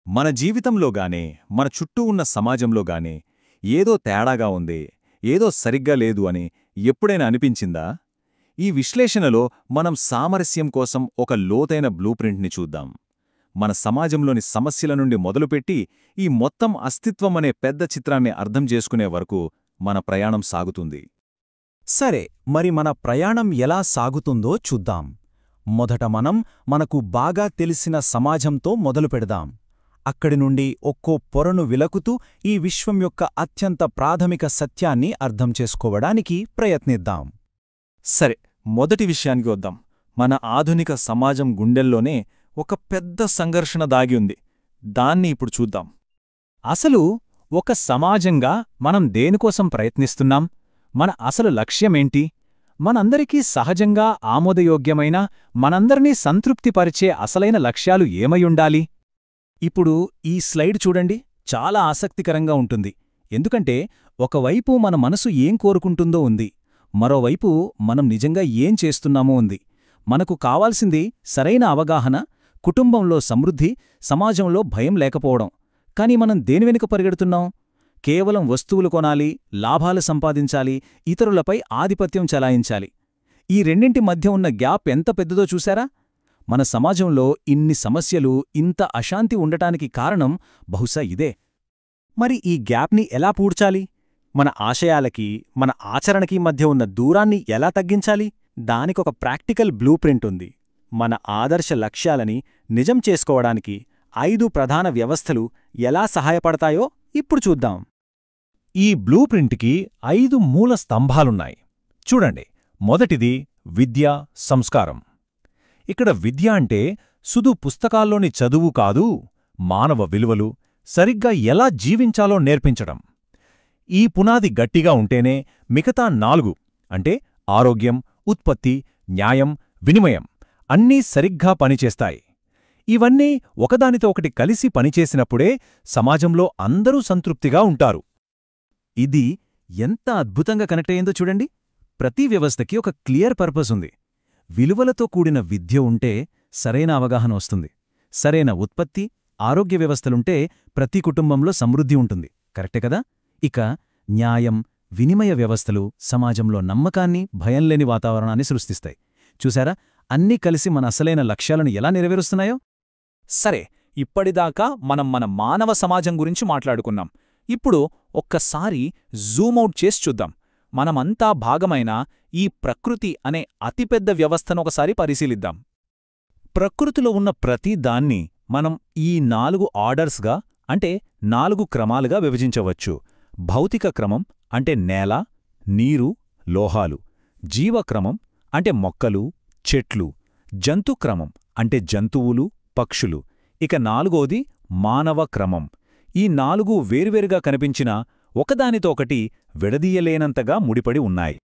మన జీవితంలోగానే మన చుట్టూ ఉన్న సమాజంలోగానే ఏదో తేడాగా ఉంది, ఏదో సరిగ్గా లేదు అని ఎప్పుడైనా అనిపించిందా? ఈ విశ్లేషణలో మనం సామరస్యం కోసం ఒక లోతైన బ్లూప్రింట్ని చూద్దాం. మన సమాజంలోని సమస్యల నుండి మొదలుపెట్టి ఈ మొత్తం అస్తిత్వమనే పెద్ద చిత్రాన్ని అర్థం చేసుకునే వరకు మన ప్రయాణం సాగుతుంది. సరే, మరి మన ప్రయాణం ఎలా సాగుతుందో చూద్దాం. మొదట మనకు బాగా తెలిసిన సమాజంతో మొదలుపెడదాం. అక్కడి నుండి ఒక్కో పొరను విలకుతూ ఈ విశ్వం యొక్క అత్యంత ప్రాథమిక సత్యాన్ని అర్థం చేసుకోవడానికి ప్రయత్నిద్దాం. సరే, మొదటి విషయానికి వద్దాం. మన ఆధునిక సమాజం గుండెల్లోనే ఒక పెద్ద సంఘర్షణ దాగి ఉంది. దాన్ని ఇప్పుడు చూద్దాం. అసలు ఒక సమాజంగా మనం దేనికోసం ప్రయత్నిస్తున్నాం? మన అసలు లక్ష్యమేంటి? మనందరికీ సహజంగా ఆమోదయోగ్యమైన, మనందరినీ సంతృప్తిపరిచే అసలైన లక్ష్యాలు ఏమయుండాలి? ఇప్పుడు ఈ స్లైడ్ చూడండి, చాలా ఆసక్తికరంగా ఉంటుంది. ఎందుకంటే ఒకవైపు మన మనసు ఏం కోరుకుంటుందో ఉంది, మరోవైపు మనం నిజంగా ఏం చేస్తున్నామో ఉంది. మనకు కావాల్సింది సరైన అవగాహన, కుటుంబంలో సమృద్ధి, సమాజంలో భయం లేకపోవడం. కాని మనం దేని వెనుక పరిగెడుతున్నాం? కేవలం వస్తువులు కొనాలి, లాభాలు సంపాదించాలి, ఇతరులపై ఆధిపత్యం చెలాయించాలి. ఈ రెండింటి మధ్య ఉన్న గ్యాప్ ఎంత పెద్దదో చూశారా? మన సమాజంలో ఇన్ని సమస్యలు, ఇంత అశాంతి ఉండటానికి కారణం బహుశా ఇదే. మరి ఈ గ్యాప్ని ఎలా పూడ్చాలి? మన ఆశయాలకి, మన ఆచరణకి మధ్య ఉన్న దూరాన్ని ఎలా తగ్గించాలి? దానికొక ప్రాక్టికల్ బ్లూప్రింట్ ఉంది. మన ఆదర్శ లక్ష్యాలని నిజం చేసుకోవడానికి 5 ప్రధాన వ్యవస్థలు ఎలా సహాయపడతాయో ఇప్పుడు చూద్దాం. ఈ బ్లూప్రింట్కి 5 మూల స్తంభాలున్నాయి. చూడండి, మొదటిది విద్య, సంస్కారం. ఇక్కడ విద్య అంటే సుదు పుస్తకాల్లోని చదువు కాదు, మానవ విలువలు, సరిగ్గా ఎలా జీవించాలో నేర్పించడం. ఈ పునాది గట్టిగా ఉంటేనే మిగతా 4 అంటే ఆరోగ్యం, ఉత్పత్తి, న్యాయం, వినిమయం అన్నీ సరిగ్గా పనిచేస్తాయి. ఇవన్నీ ఒకదానితో ఒకటి కలిసి పనిచేసినప్పుడే సమాజంలో అందరూ సంతృప్తిగా ఉంటారు. ఇది ఎంత అద్భుతంగా కనెక్ట్ అయ్యిందో చూడండి. ప్రతి వ్యవస్థకి ఒక క్లియర్ పర్పస్ ఉంది. విలువలతో కూడిన విద్య ఉంటే సరైన అవగాహన వస్తుంది. సరైన ఉత్పత్తి, ఆరోగ్య వ్యవస్థలుంటే ప్రతి కుటుంబంలో సమృద్ధి ఉంటుంది. కరెక్టే కదా? ఇక న్యాయం, వినిమయ వ్యవస్థలు సమాజంలో నమ్మకాన్ని, భయంలేని వాతావరణాన్ని సృష్టిస్తాయి. చూశారా, అన్నీ కలిసి మన అసలైన లక్ష్యాలను ఎలా నెరవేరుస్తున్నాయో? సరే, ఇప్పటిదాకా మనం మన మానవ సమాజం గురించి మాట్లాడుకున్నాం. ఇప్పుడు ఒక్కసారి జూమౌట్ చేసి చూద్దాం. మనమంతా భాగమైన ఈ ప్రకృతి అనే అతిపెద్ద వ్యవస్థను ఒకసారి పరిశీలిద్దాం. ప్రకృతిలో ఉన్న ప్రతి దాన్ని మనం ఈ 4 ఆర్డర్స్గా, అంటే 4 క్రమాలుగా విభజించవచ్చు. భౌతిక క్రమం అంటే నేల, నీరు, లోహాలు. జీవక్రమం అంటే మొక్కలు, చెట్లు. జంతుక్రమం అంటే జంతువులు, పక్షులు. ఇక 4వది మానవ క్రమం. ఈ 4 వేర్వేరుగా కనిపించినా ఒకదానితో ఒకటి విడదీయలేనంతగా ముడిపడి ఉన్నాయి.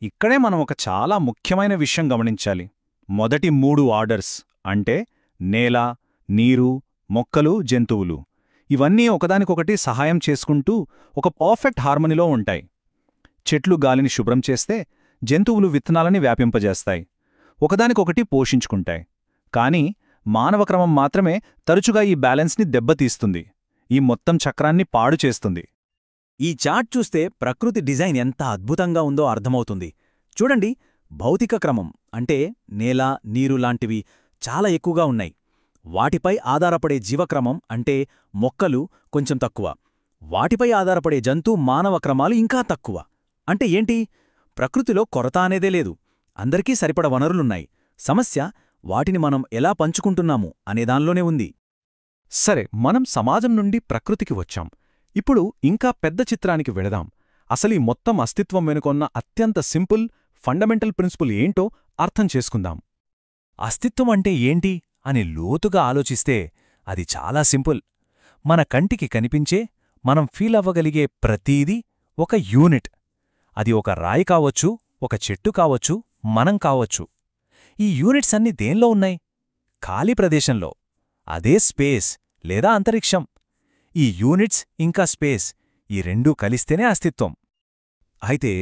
ఇక్కడే మనం ఒక చాలా ముఖ్యమైన విషయం గమనించాలి. మొదటి 3 ఆర్డర్స్ అంటే నేల, నీరు, మొక్కలు, జంతువులు, ఇవన్నీ ఒకదానికొకటి సహాయం చేసుకుంటూ ఒక పర్ఫెక్ట్ హార్మనీలో ఉంటాయి. చెట్లు గాలిని శుభ్రం చేస్తే జంతువులు విత్తనాలని వ్యాపింపజేస్తాయి, ఒకదానికొకటి పోషించుకుంటాయి. కాని మానవ క్రమం మాత్రమే తరచుగా ఈ బ్యాలెన్స్ని దెబ్బతీస్తుంది, ఈ మొత్తం చక్రాన్ని పాడు చేస్తుంది. ఈ చార్ట్ చూస్తే ప్రకృతి డిజైన్ ఎంత అద్భుతంగా ఉందో అర్థమవుతుంది. చూడండి, భౌతిక క్రమం అంటే నేల, నీరు లాంటివి చాలా ఎక్కువగా ఉన్నాయి. వాటిపై ఆధారపడే జీవక్రమం అంటే మొక్కలు కొంచెం తక్కువ. వాటిపై ఆధారపడే జంతు, మానవ క్రమాలు ఇంకా తక్కువ. అంటే ఏంటి? ప్రకృతిలో కొరత అనేదే లేదు, అందరికీ సరిపడ వనరులున్నాయి. సమస్య వాటిని మనం ఎలా పంచుకుంటున్నాము అనేదానిలోనే ఉంది. సరే, మనం సమాజం నుండి ప్రకృతికి వచ్చాం. ఇప్పుడు ఇంకా పెద్ద చిత్రానికి వెళదాం. అసలీ మొత్తం అస్తిత్వం వెనుకొన్న అత్యంత సింపుల్, ఫండమెంటల్ ప్రిన్సిపుల్ ఏంటో అర్థం చేసుకుందాం. అస్తిత్వం అంటే ఏంటి అని లోతుగా ఆలోచిస్తే అది చాలా సింపుల్. మన కంటికి కనిపించే, మనం ఫీల్ అవ్వగలిగే ప్రతీదీ ఒక యూనిట్. అది ఒక రాయి కావచ్చు, ఒక చెట్టు కావచ్చు, మనం కావచ్చు. ఈ యూనిట్స్ అన్నీ దేనిలో ఉన్నాయి? ఖాళీ ప్రదేశంలో. అదే స్పేస్ లేదా అంతరిక్షం. ఈ యూనిట్స్ ఇంకా స్పేస్, ఈ రెండూ కలిస్తేనే అస్తిత్వం. అయితే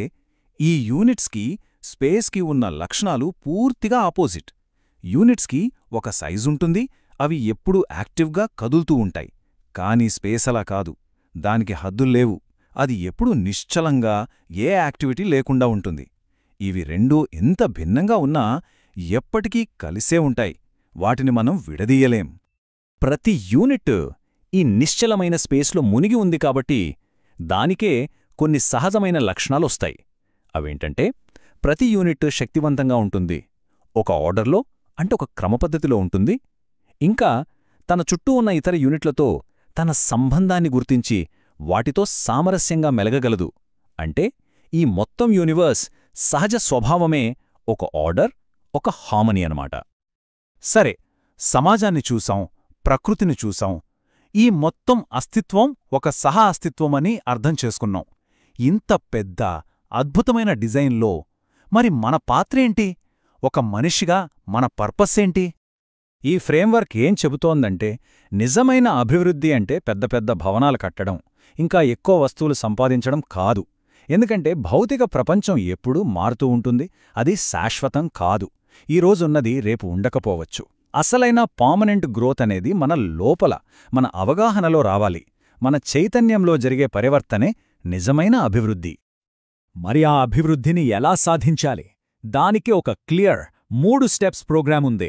ఈ యూనిట్స్కి, స్పేస్కి ఉన్న లక్షణాలు పూర్తిగా ఆపోజిట్. యూనిట్స్కి ఒక సైజుంటుంది, అవి ఎప్పుడూ యాక్టివ్గా కదులుతూ ఉంటాయి. కానీ స్పేస్ అలా కాదు. దానికి హద్దుల్లేవు. అది ఎప్పుడూ నిశ్చలంగా ఏ యాక్టివిటీ లేకుండా ఉంటుంది. ఇవి రెండూ ఎంత భిన్నంగా ఉన్నా ఎప్పటికీ కలిసే ఉంటాయి. వాటిని మనం విడదీయలేం. ప్రతి యూనిట్ ఈ నిశ్చలమైన స్పేస్లో మునిగి ఉంది కాబట్టి దానికే కొన్ని సహజమైన లక్షణాలొస్తాయి. అవేంటంటే, ప్రతి యూనిట్ శక్తివంతంగా ఉంటుంది, ఒక ఆర్డర్లో అంటే ఒక క్రమపద్ధతిలో ఉంటుంది, ఇంకా తన చుట్టూ ఉన్న ఇతర యూనిట్లతో తన సంబంధాన్ని గుర్తించి వాటితో సామరస్యంగా మెలగగలదు. అంటే ఈ మొత్తం యూనివర్స్ సహజ స్వభావమే ఒక ఆర్డర్, ఒక హార్మనీ అన్నమాట. సరే, సమాజాన్ని చూసాం, ప్రకృతిని చూసాం. ఈ మొత్తం అస్తిత్వం ఒక సహ అస్తిత్వమని అర్థం చేసుకున్నాం. ఇంత పెద్ద అద్భుతమైన డిజైన్లో మరి మన పాత్రేంటి? ఒక మనిషిగా మన పర్పస్సేంటి? ఈ ఫ్రేమ్వర్క్ ఏం చెబుతోందంటే, నిజమైన అభివృద్ధి అంటే పెద్ద పెద్ద భవనాలు కట్టడం, ఇంకా ఎక్కువ వస్తువులు సంపాదించడం కాదు. ఎందుకంటే భౌతిక ప్రపంచం ఎప్పుడూ మారుతూ ఉంటుంది, అది శాశ్వతం కాదు. ఈరోజున్నది రేపు ఉండకపోవచ్చు. అసలైన పర్మనెంట్ గ్రోత్ అనేది మన లోపల, మన అవగాహనలో రావాలి. మన చైతన్యంలో జరిగే పరివర్తనే నిజమైన అభివృద్ధి. మరి ఆ అభివృద్ధిని ఎలా సాధించాలి? దానికి ఒక క్లియర్ 3 స్టెప్స్ ప్రోగ్రామ్ ఉంది.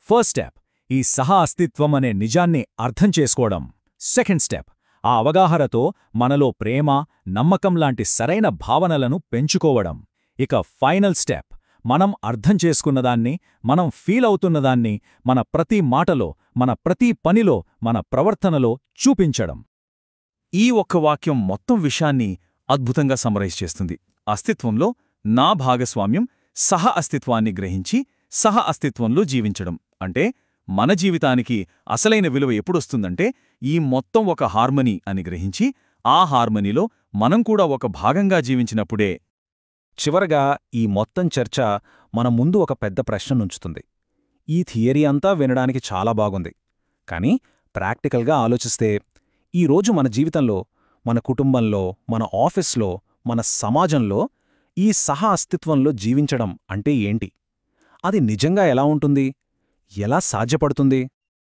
ఫస్ట్ స్టెప్, ఈ సహ అస్తిత్వం అనే నిజాన్ని అర్థం చేసుకోవడం. సెకండ్ స్టెప్, ఆ అవగాహనతో మనలో ప్రేమ, నమ్మకం లాంటి సరైన భావనలను పెంచుకోవడం. ఇక ఫైనల్ స్టెప్, మనం అర్థం చేసుకున్నదాన్ని, మనం ఫీల్ అవుతున్నదాన్ని మన ప్రతి మాటలో, మన ప్రతి పనిలో, మన ప్రవర్తనలో చూపించడం. ఈ ఒక్క వాక్యం మొత్తం విషయాన్ని అద్భుతంగా సమరైజ్ చేస్తుంది. అస్తిత్వంలో నా భాగస్వామ్యం, సహ అస్తిత్వాన్ని గ్రహించి సహ అస్తిత్వంలో జీవించడం. అంటే మన జీవితానికి అసలైన విలువ ఎప్పుడొస్తుందంటే, ఈ మొత్తం ఒక హార్మనీ అని గ్రహించి ఆ హార్మనీలో మనం కూడా ఒక భాగంగా జీవించినప్పుడే. చివరగా ఈ మొత్తం చర్చ మన ముందు ఒక పెద్ద ప్రశ్ననుంచుతుంది. ఈ థియరీ అంతా వినడానికి చాలా బాగుంది, కానీ ప్రాక్టికల్గా ఆలోచిస్తే ఈరోజు మన జీవితంలో, మన కుటుంబంలో, మన ఆఫీస్లో, మన సమాజంలో ఈ సహ అస్తిత్వంలో జీవించడం అంటే ఏంటి? అది నిజంగా ఎలా ఉంటుంది? ఎలా సాధ్యపడుతుంది?